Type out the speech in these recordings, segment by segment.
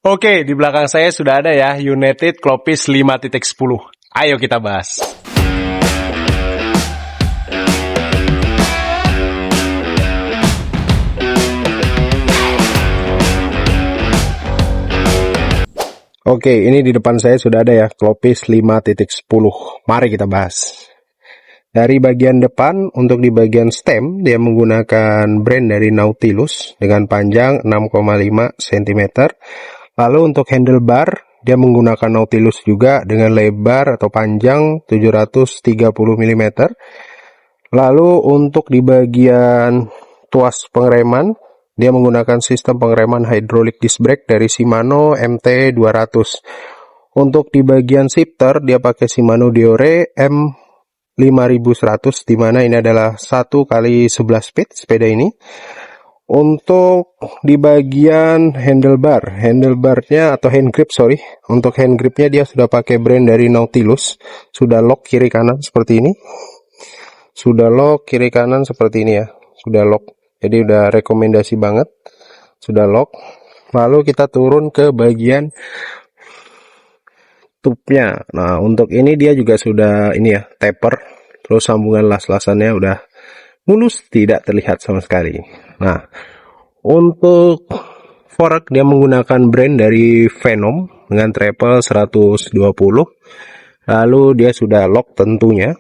Oke, di belakang saya sudah ada ya United Clovis 5.10. Ayo kita bahas. Oke, ini di depan saya sudah ada ya Clovis 5.10. Mari kita bahas. Dari bagian depan, untuk di bagian stem, dia menggunakan brand dari Nautilus dengan panjang 6,5 cm. Lalu untuk handlebar, dia menggunakan Nautilus juga dengan lebar atau panjang 730 mm. Lalu untuk di bagian tuas pengereman, dia menggunakan sistem pengereman hydraulic disc brake dari Shimano MT200. Untuk di bagian shifter, dia pakai Shimano Deore M5100, di mana ini adalah 1x11 speed sepeda ini. Untuk di bagian handlebarnya atau hand grip, untuk hand gripnya dia sudah pakai brand dari Nautilus. Sudah lock kiri kanan seperti ini. Ya. Sudah lock. Jadi udah rekomendasi banget. Sudah lock. Lalu kita turun ke bagian tubnya. Nah, untuk ini dia juga sudah taper. Terus sambungan las-lasannya udah mulus, tidak terlihat sama sekali. Nah, untuk fork dia menggunakan brand dari Venom dengan treble 120. Lalu dia sudah lock tentunya.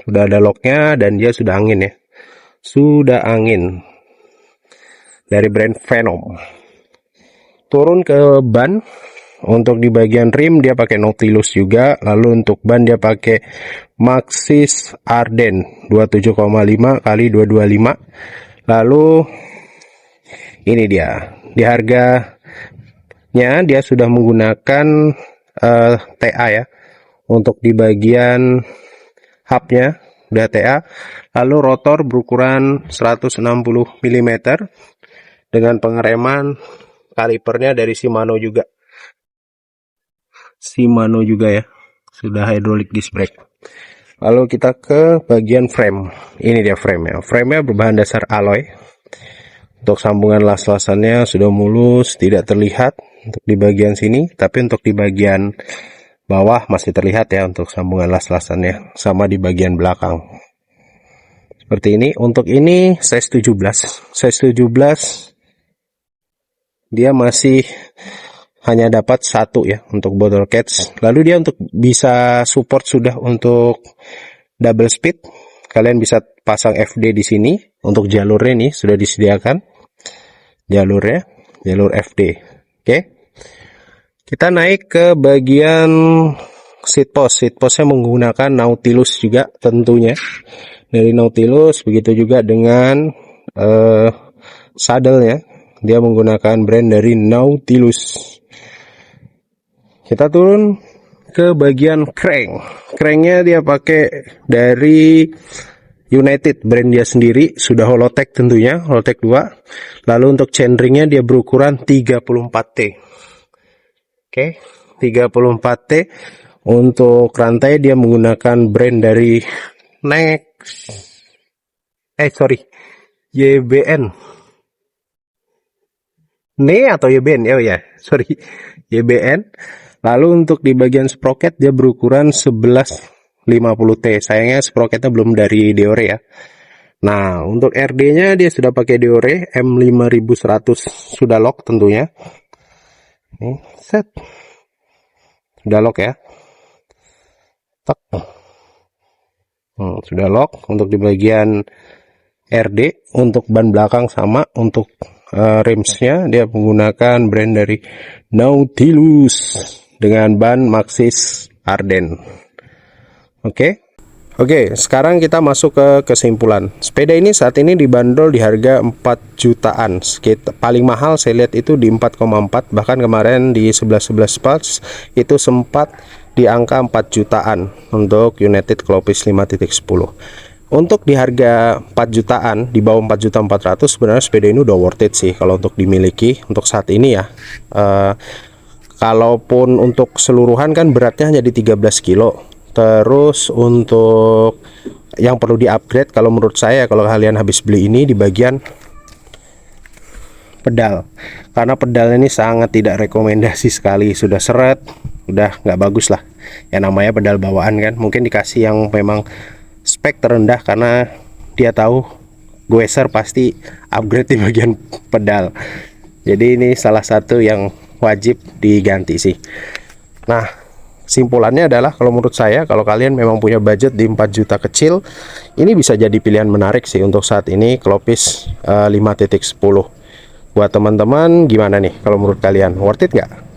Sudah ada locknya dan dia sudah angin ya. Sudah angin. Dari brand Venom. Turun ke ban. Untuk di bagian rim dia pakai Nautilus juga. Lalu untuk ban dia pakai Maxxis Arden 27,5 x 225. Lalu ini dia. Di harganya dia sudah menggunakan TA ya. Untuk di bagian hubnya udah TA. Lalu rotor berukuran 160 mm dengan pengereman kalipernya dari Shimano juga ya, sudah hydraulic disc brake. Lalu kita ke bagian frame. Ini dia frame-nya. Frame-nya berbahan dasar alloy. Untuk sambungan las-lasannya sudah mulus, tidak terlihat untuk di bagian sini, tapi untuk di bagian bawah masih terlihat ya untuk sambungan las-lasannya, sama di bagian belakang. Seperti ini. Untuk ini size 17. Size 17 dia masih hanya dapat satu ya untuk bottle catch. Lalu dia untuk bisa support sudah untuk double speed. Kalian bisa pasang FD di sini. Untuk jalurnya ini sudah disediakan jalurnya, jalur FD. Oke. Kita naik ke bagian seat post. Seat postnya menggunakan Nautilus juga tentunya. Dari Nautilus, begitu juga dengan saddle-nya. Dia menggunakan brand dari Nautilus. Kita turun ke bagian crank. Cranknya dia pakai dari United, brand dia sendiri. Sudah Holotech tentunya, Holotech 2. Lalu untuk chainringnya dia berukuran 34T. Oke, 34T. Untuk rantai dia menggunakan brand dari YBN. atau YBN YBN. Lalu untuk di bagian sprocket dia berukuran 1150T. Sayangnya sprocketnya belum dari Deore ya. Nah, untuk RD-nya dia sudah pakai Deore M5100. Sudah lock tentunya. Ini set. Sudah lock ya. Tak. Sudah lock. Untuk di bagian RD, untuk ban belakang sama. Untuk rimsnya dia menggunakan brand dari Nautilus dengan ban Maxxis Arden. Oke, sekarang kita masuk ke kesimpulan. Sepeda ini saat ini dibanderol di harga 4 jutaan. Paling mahal saya lihat itu di 4,4. Bahkan kemarin di 11 parts itu sempat di angka 4 jutaan untuk United Clovis 5.10. Untuk di harga 4 jutaan, di bawah 4.400.000, sebenarnya sepeda ini udah worth it sih kalau untuk dimiliki untuk saat ini ya. Kalaupun untuk keseluruhan kan beratnya hanya di 13 kilo. Terus untuk yang perlu di-upgrade kalau menurut saya, kalau kalian habis beli ini, di bagian pedal, karena pedal ini sangat tidak rekomendasi sekali, sudah seret, udah nggak bagus lah ya, namanya pedal bawaan kan. Mungkin dikasih yang memang spek terendah karena dia tahu Guesser pasti upgrade di bagian pedal. Jadi ini salah satu yang wajib diganti sih. Nah, simpulannya adalah kalau menurut saya, kalau kalian memang punya budget di 4 juta kecil, ini bisa jadi pilihan menarik sih untuk saat ini Clovis 5.10. Buat teman-teman gimana nih kalau menurut kalian, worth it nggak?